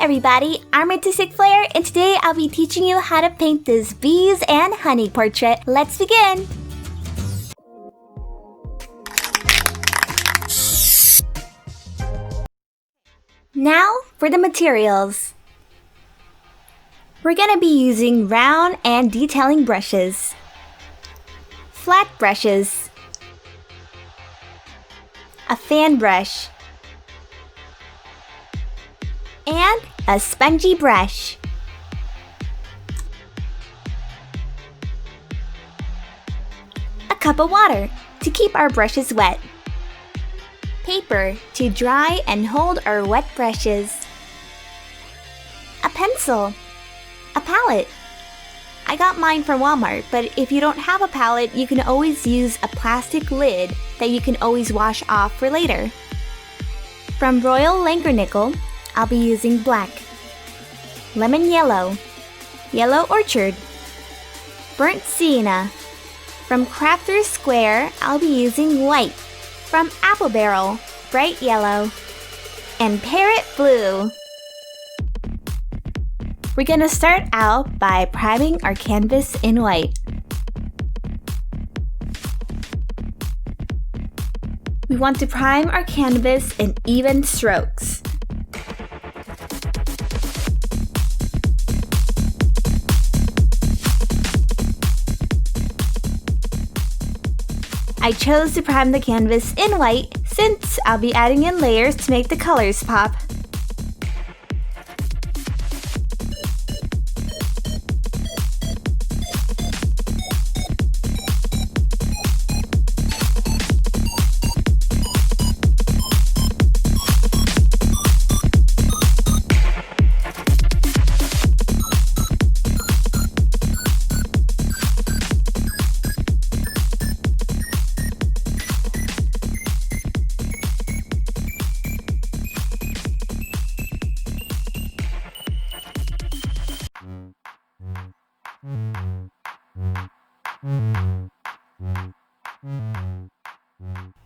everybody, I'm Artistic Flair, and today I'll be teaching you how to paint this bees and honey portrait. Let's begin! Now for the materials. We're gonna be using round and detailing brushes, flat brushes, a fan brush, and a spongy brush. A cup of water to keep our brushes wet. Paper to dry and hold our wet brushes. A pencil. A palette. I got mine from Walmart, but if you don't have a palette, you can always use a plastic lid that you can always wash off for later. From Royal Langernickel, I'll be using black, lemon yellow, yellow orchard, burnt sienna. From Crafter's Square, I'll be using white. From Apple Barrel, bright yellow, and parrot blue. We're gonna start out by priming our canvas in white. We want to prime our canvas in even strokes. I chose to prime the canvas in white since I'll be adding in layers to make the colors pop.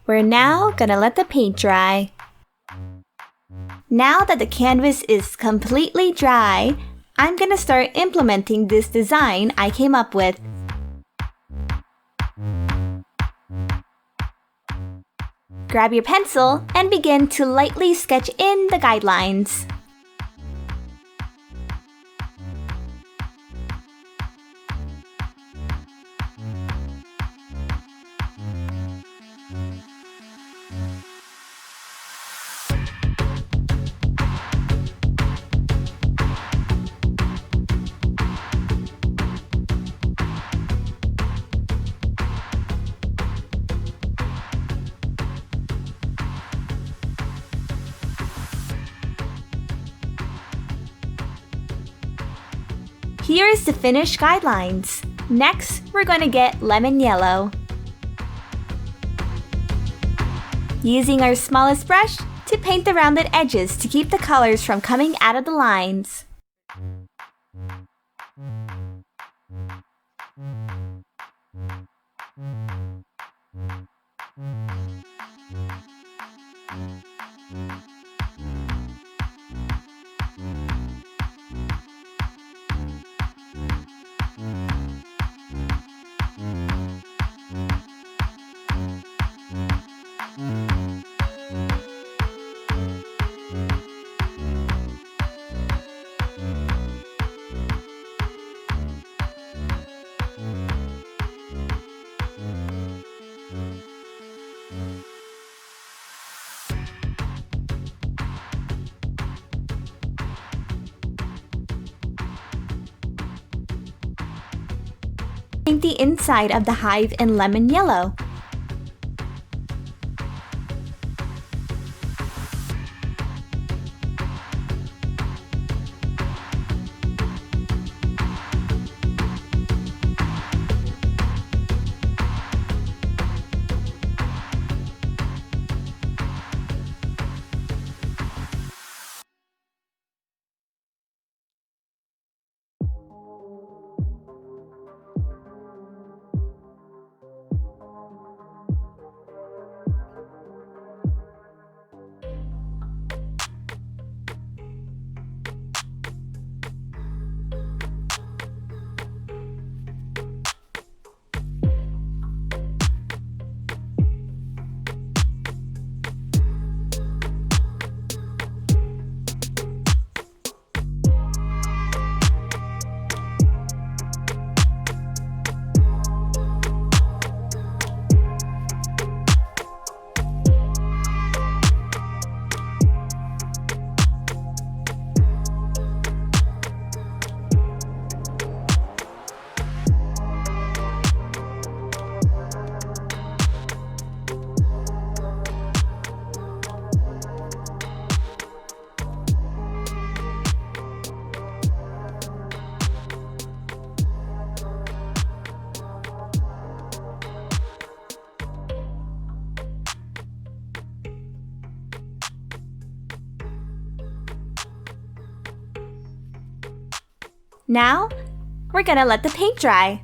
We're now gonna let the paint dry. Now that the canvas is completely dry, I'm gonna start implementing this design I came up with. Grab your pencil and begin to lightly sketch in the guidelines. Here's the finished guidelines. Next, we're going to get lemon yellow. Using our smallest brush to paint the rounded edges to keep the colors from coming out of the lines. Paint the inside of the hive in lemon yellow. Now, we're gonna let the paint dry.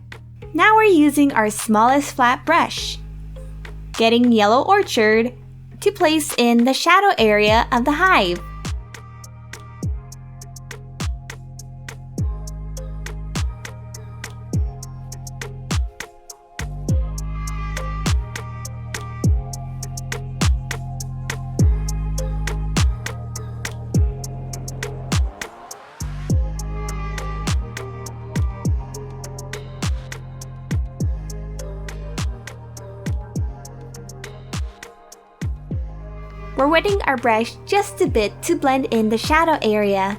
Now we're using our smallest flat brush, getting Yellow Orchard to place in the shadow area of the hive. We're wetting our brush just a bit to blend in the shadow area.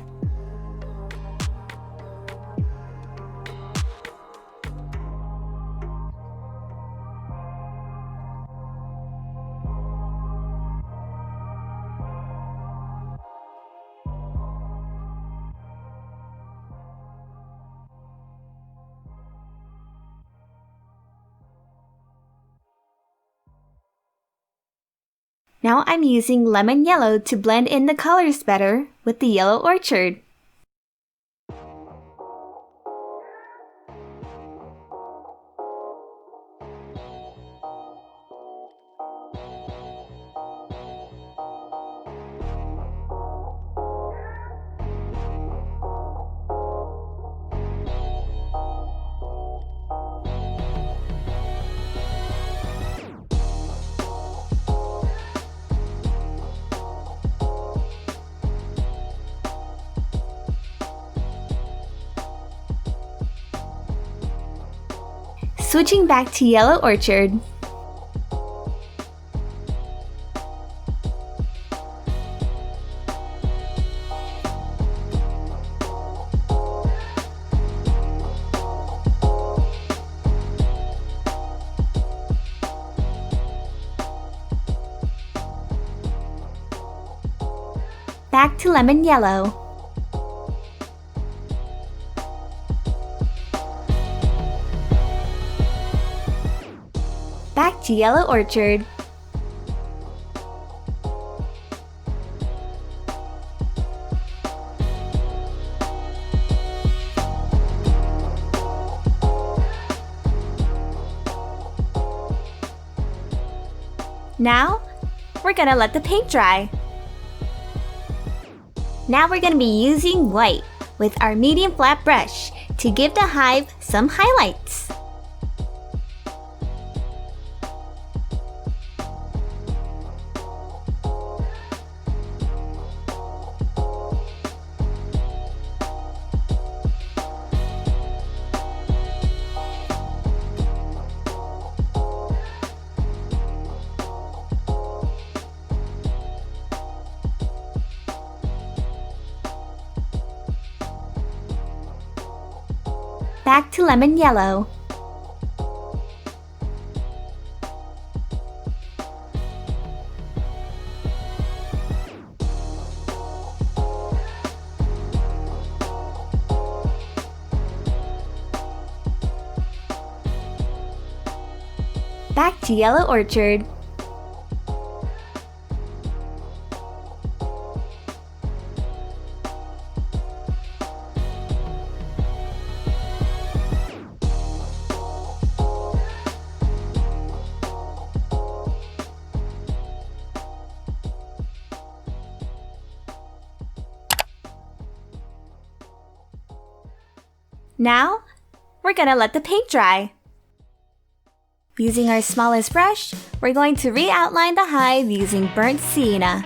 Now I'm using lemon yellow to blend in the colors better with the Yellow Orchard. Switching back to Yellow Orchard. Back to lemon yellow. Back to Yellow Orchard. Now, we're gonna let the paint dry. Now we're gonna be using white with our medium flat brush to give the hive some highlights. Back to lemon yellow. Back to Yellow Orchard. Now, we're gonna let the paint dry. Using our smallest brush, we're going to re-outline the hive using burnt sienna.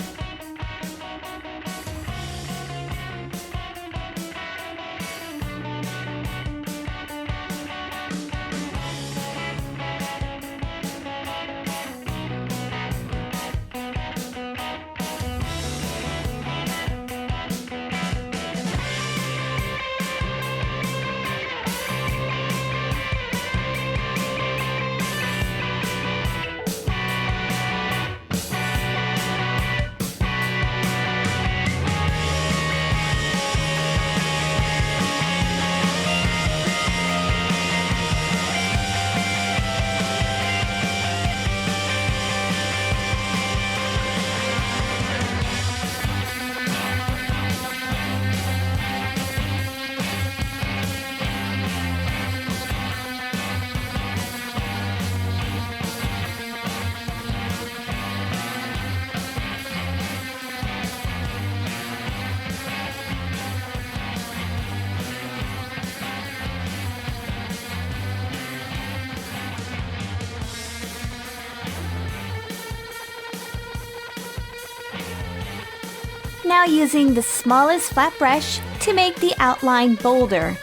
now using the smallest flat brush to make the outline bolder.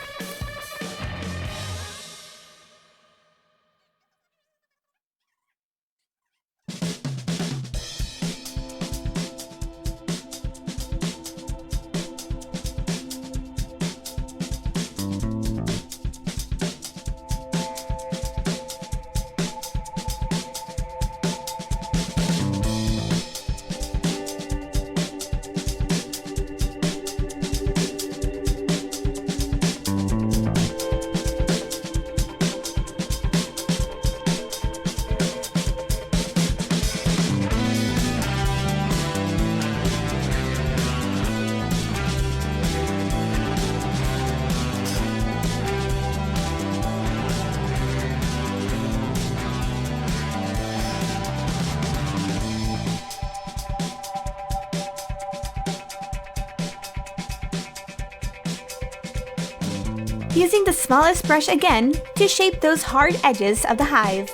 Using the smallest brush again to shape those hard edges of the hive.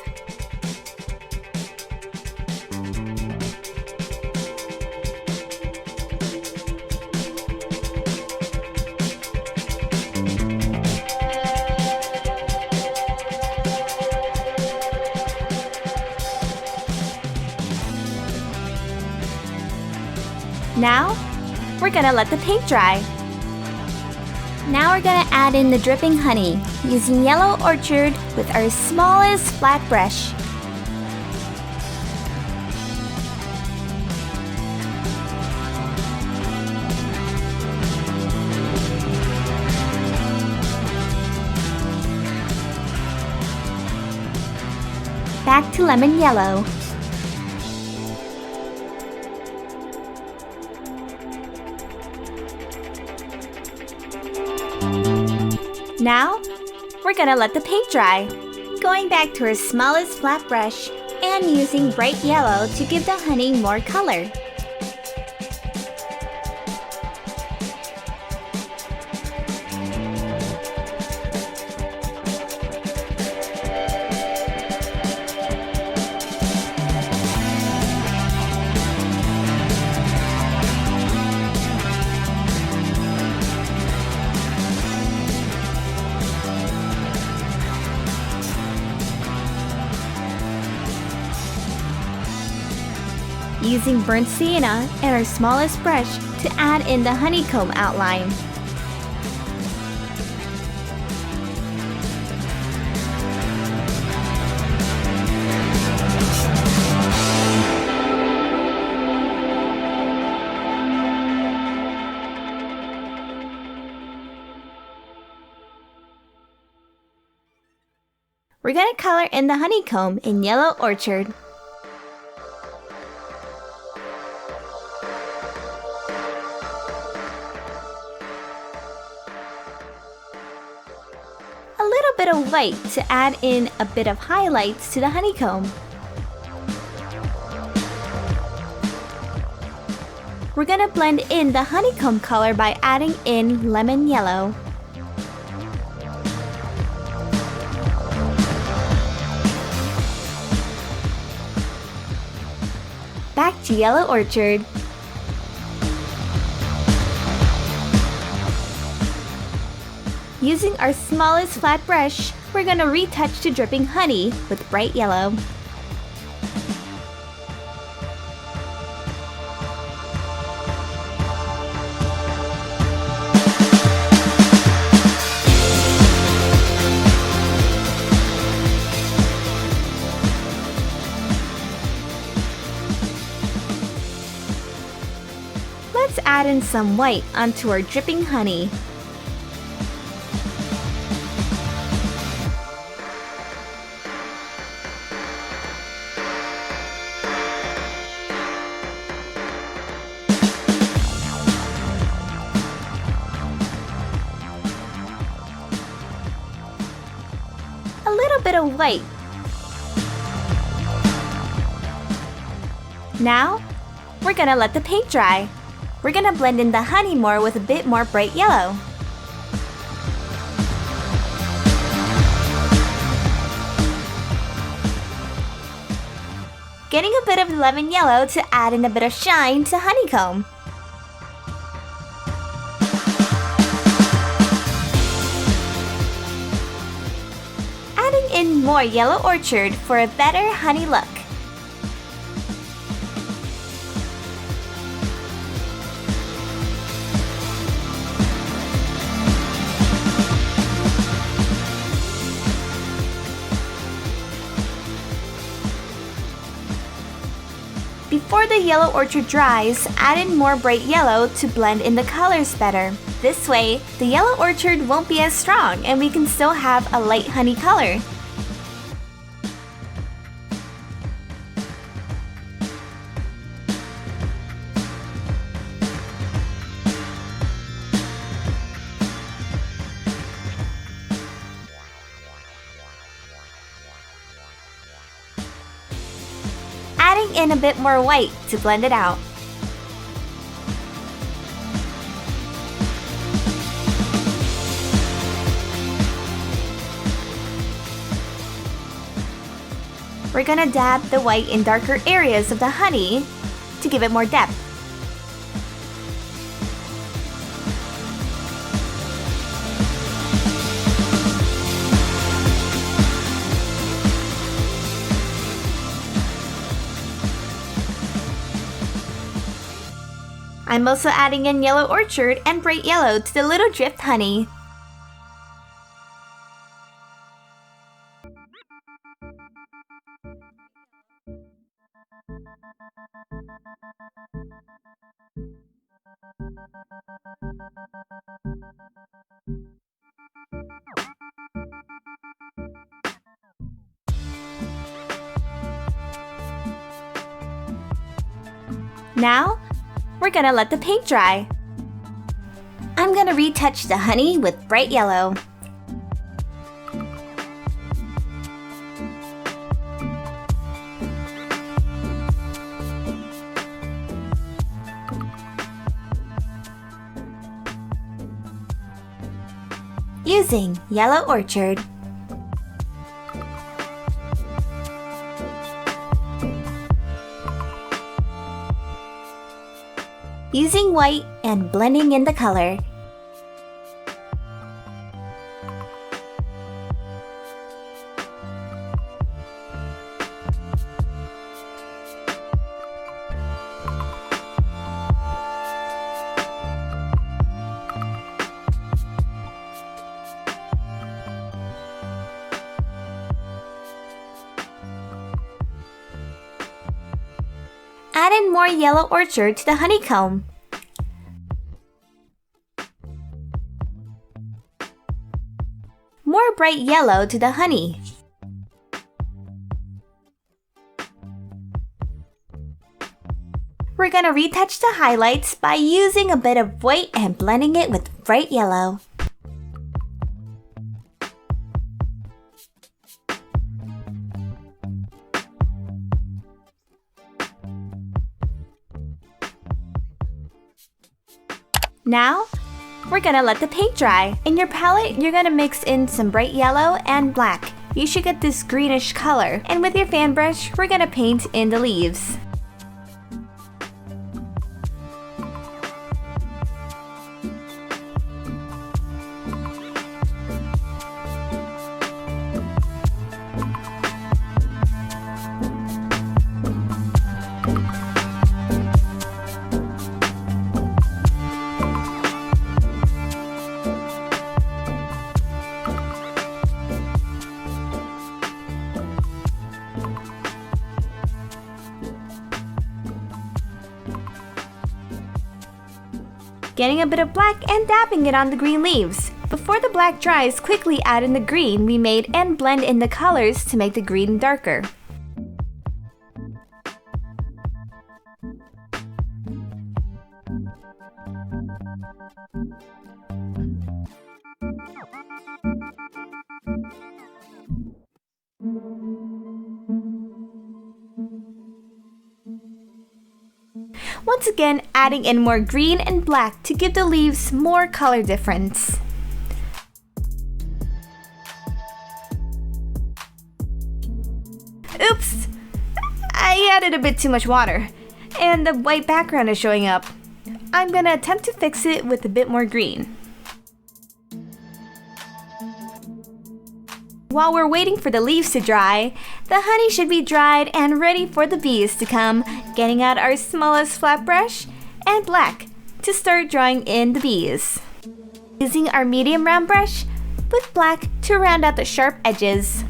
Now, we're gonna let the paint dry. Now we're gonna add in the dripping honey using Yellow Orchard with our smallest flat brush. Back to lemon yellow. Now, we're gonna let the paint dry. Going back to our smallest flat brush and using bright yellow to give the honey more color. Using burnt sienna and our smallest brush to add in the honeycomb outline. We're gonna color in the honeycomb in Yellow Orchard. A little bit of white to add in a bit of highlights to the honeycomb. We're gonna blend in the honeycomb color by adding in lemon yellow. Back to Yellow Orchard. Using our smallest flat brush, we're gonna retouch the dripping honey with bright yellow. Let's add in some white onto our dripping honey. A little bit of white. Now, we're gonna let the paint dry. We're gonna blend in the honey more with a bit more bright yellow. Getting a bit of lemon yellow to add in a bit of shine to honeycomb. in more yellow orchard for a better honey look. Before the yellow orchard dries, add in more bright yellow to blend in the colors better. This way, the yellow orchard won't be as strong and we can still have a light honey color. Adding in a bit more white to blend it out. We're gonna dab the white in darker areas of the honey to give it more depth. I'm also adding in yellow orchard and bright yellow to the little drift honey. Now, we're gonna let the paint dry. I'm gonna retouch the honey with bright yellow. Using yellow orchard. Using white and blending in the color. Add in more yellow orchard to the honeycomb. More bright yellow to the honey. We're gonna retouch the highlights by using a bit of white and blending it with bright yellow. Now, we're gonna let the paint dry. In your palette, you're gonna mix in some bright yellow and black. You should get this greenish color. And with your fan brush, we're gonna paint in the leaves. Getting a bit of black and dabbing it on the green leaves. Before the black dries, quickly add in the green we made and blend in the colors to make the green darker. Once again, adding in more green and black to give the leaves more color difference. Oops! I added a bit too much water, and the white background is showing up. I'm gonna attempt to fix it with a bit more green. While we're waiting for the leaves to dry, the honey should be dried and ready for the bees to come, getting out our smallest flat brush and black to start drawing in the bees. Using our medium round brush with black to round out the sharp edges.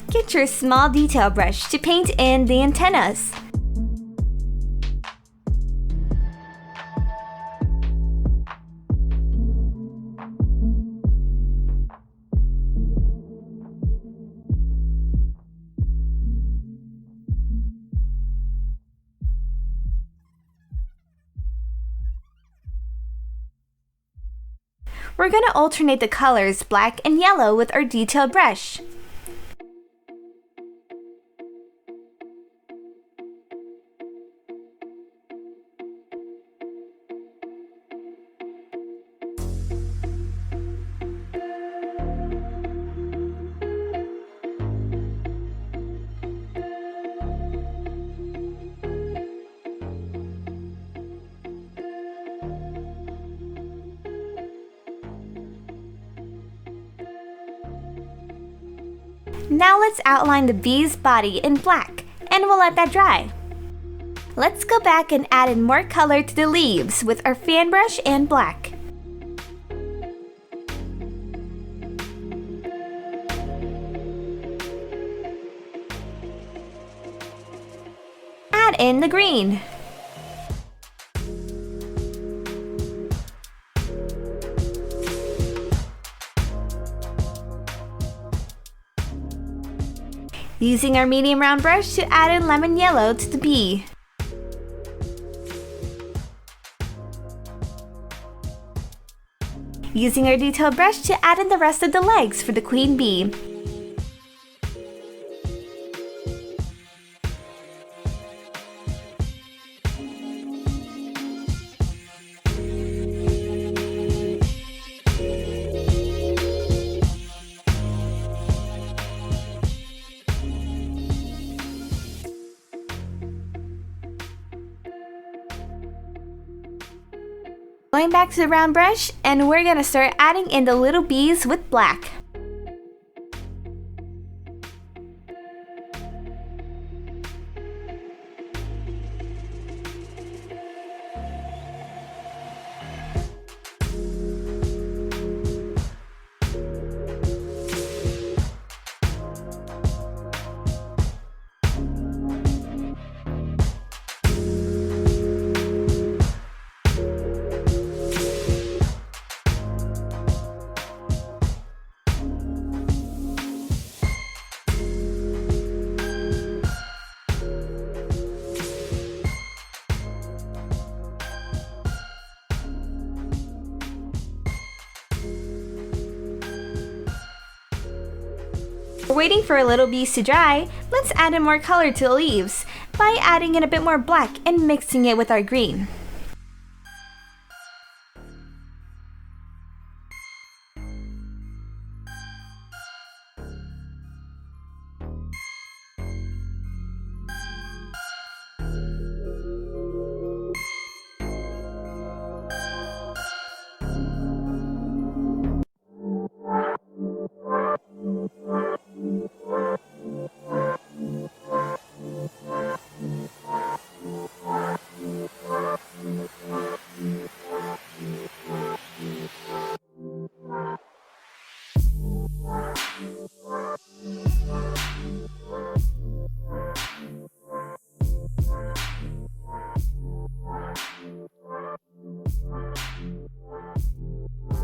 Get your small detail brush to paint in the antennas. We're going to alternate the colors black and yellow with our detailed brush. Now let's outline the bee's body in black, and we'll let that dry. Let's go back and add in more color to the leaves with our fan brush and black. Add in the green. Using our medium round brush to add in lemon yellow to the bee. Using our detailed brush to add in the rest of the legs for the queen bee. Going back to the round brush, and we're gonna start adding in the little bees with black. We're waiting for our little bees to dry. Let's add in more color to the leaves by adding in a bit more black and mixing it with our green.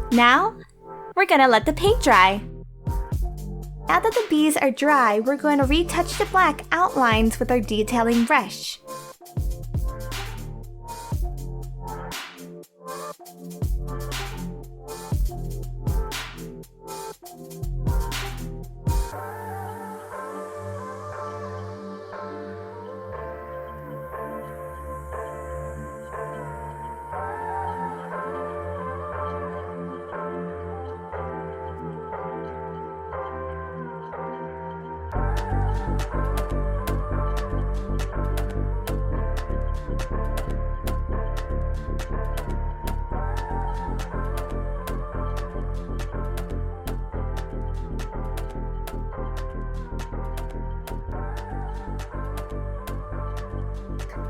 Now, we're gonna let the paint dry. Now that the bees are dry, we're going to retouch the black outlines with our detailing brush.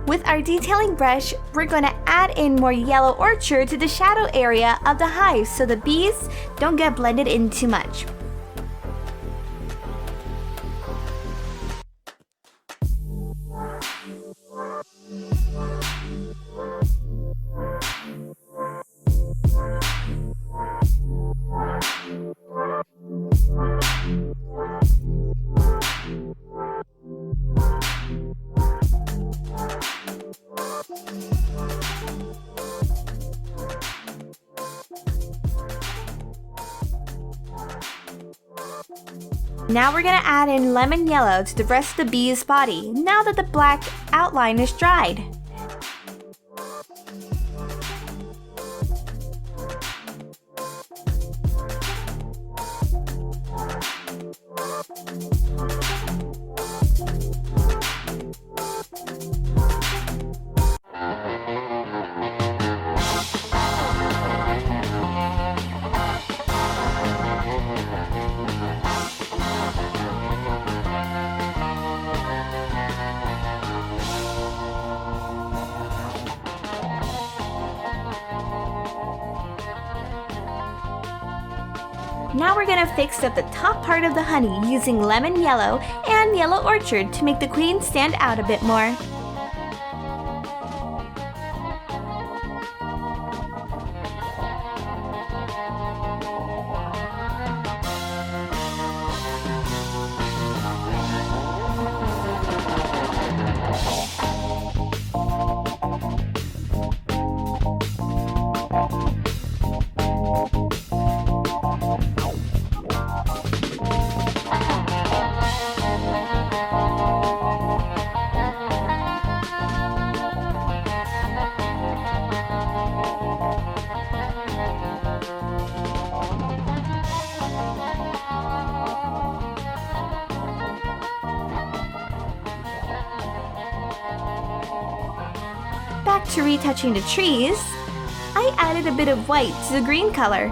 With our detailing brush, we're going to add in more yellow ochre to the shadow area of the hive so the bees don't get blended in too much. Now we're gonna add in lemon yellow to the rest of the bee's body now that the black outline is dried. Now we're gonna fix up the top part of the honey using lemon yellow and yellow orchard to make the queen stand out a bit more. Back to retouching the trees, I added a bit of white to the green color.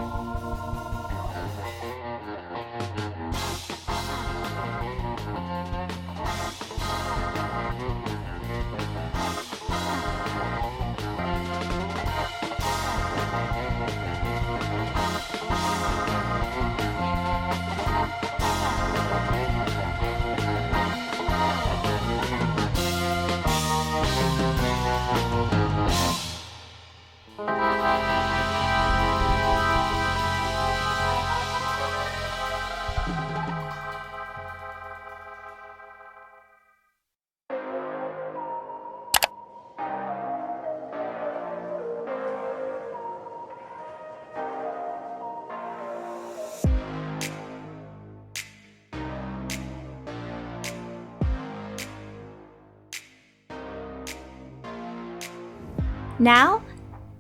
Now,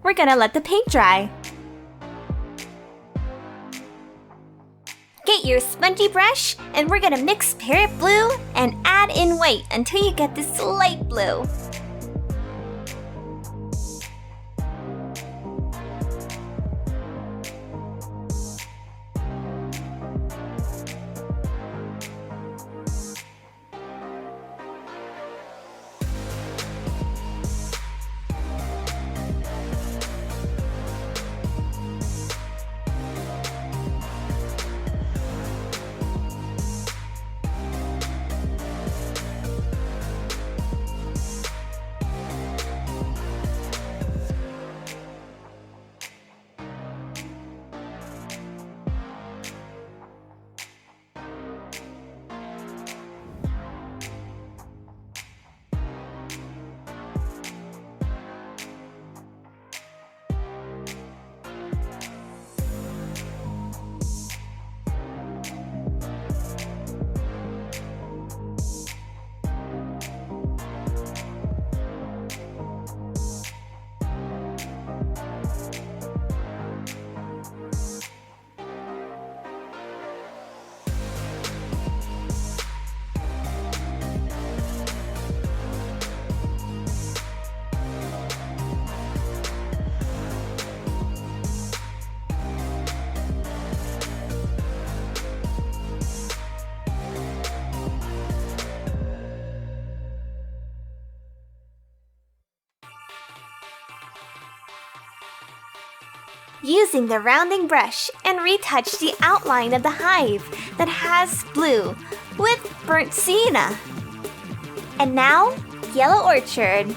we're gonna let the paint dry. Get your spongy brush, and we're gonna mix parrot blue and add in white until you get this light blue. using the rounding brush and retouch the outline of the hive that has blue with burnt sienna. And now, yellow orchard.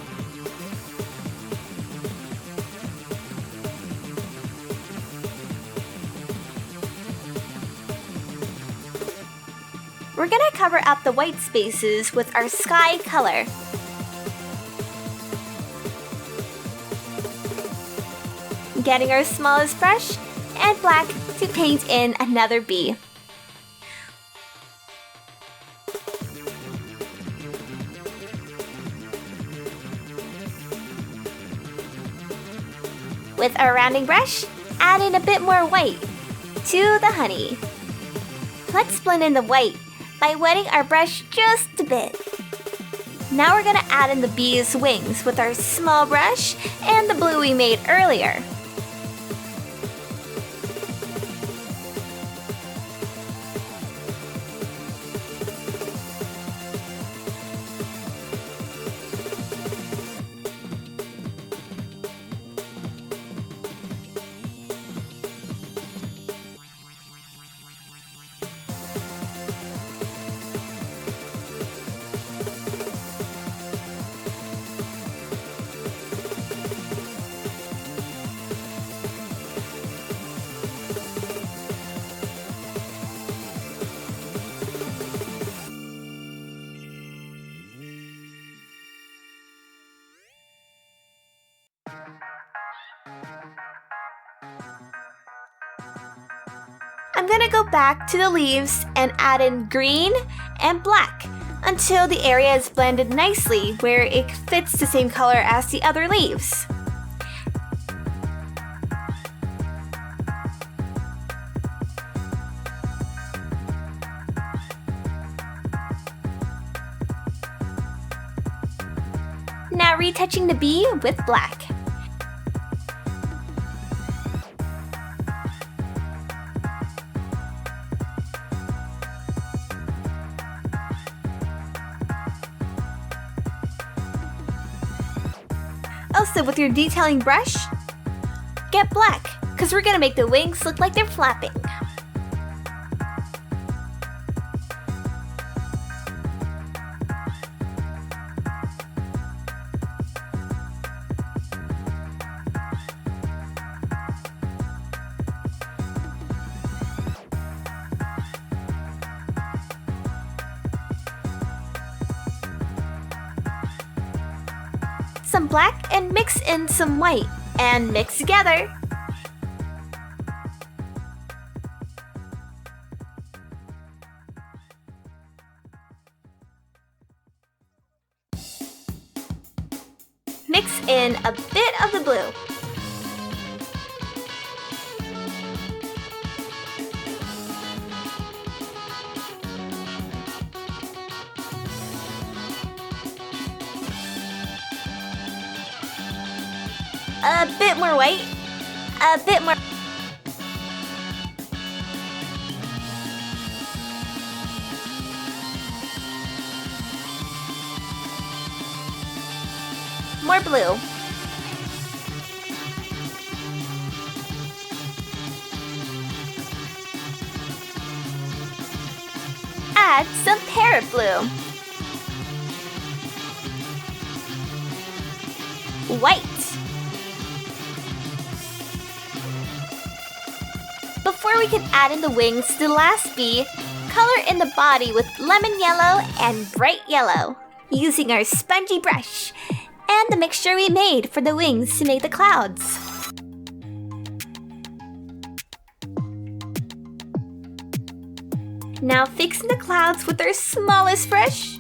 We're gonna cover up the white spaces with our sky color. Getting our smallest brush and black to paint in another bee. With our rounding brush, add in a bit more white to the honey. Let's blend in the white by wetting our brush just a bit. Now we're gonna add in the bee's wings with our small brush and the blue we made earlier. I'm gonna go back to the leaves and add in green and black until the area is blended nicely where it fits the same color as the other leaves. Now retouching the bee with black. Also, with your detailing brush, get black, because we're gonna make the wings look like they're flapping. Some black and mix in some white and mix together. Mix in a bit of the blue. A bit more white, a bit more. More blue. Add some parrot blue. White. Before we can add in the wings to the last bee, color in the body with lemon yellow and bright yellow, using our spongy brush and the mixture we made for the wings to make the clouds. Now fixing the clouds with our smallest brush.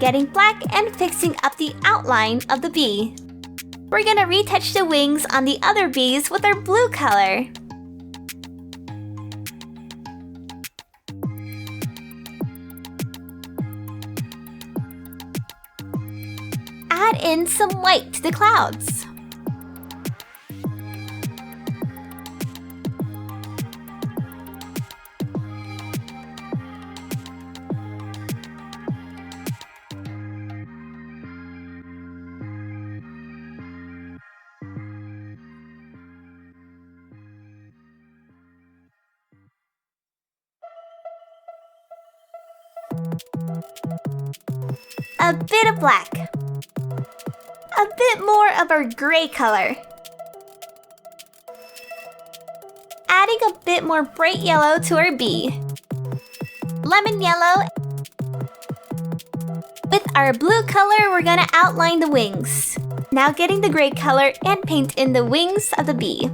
Getting black and fixing up the outline of the bee. We're gonna retouch the wings on the other bees with our blue color. Add in some white to the clouds. A bit of black. A bit more of our gray color. Adding a bit more bright yellow to our bee. Lemon yellow. With our blue color, we're gonna outline the wings. Now getting the gray color and paint in the wings of the bee.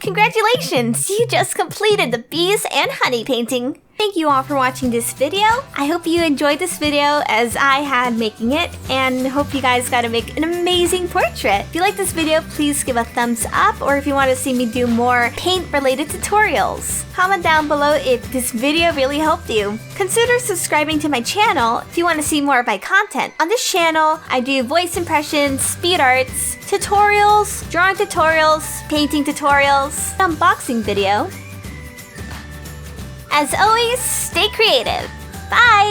Congratulations! You just completed the bees and honey painting. Thank you all for watching this video. I hope you enjoyed this video as I had making it, and hope you guys got to make an amazing portrait. If you like this video, please give a thumbs up, or if you want to see me do more paint-related tutorials. Comment down below if this video really helped you. Consider subscribing to my channel if you want to see more of my content. On this channel, I do voice impressions, speed arts, tutorials, drawing tutorials, painting tutorials, unboxing video. As always, stay creative. Bye!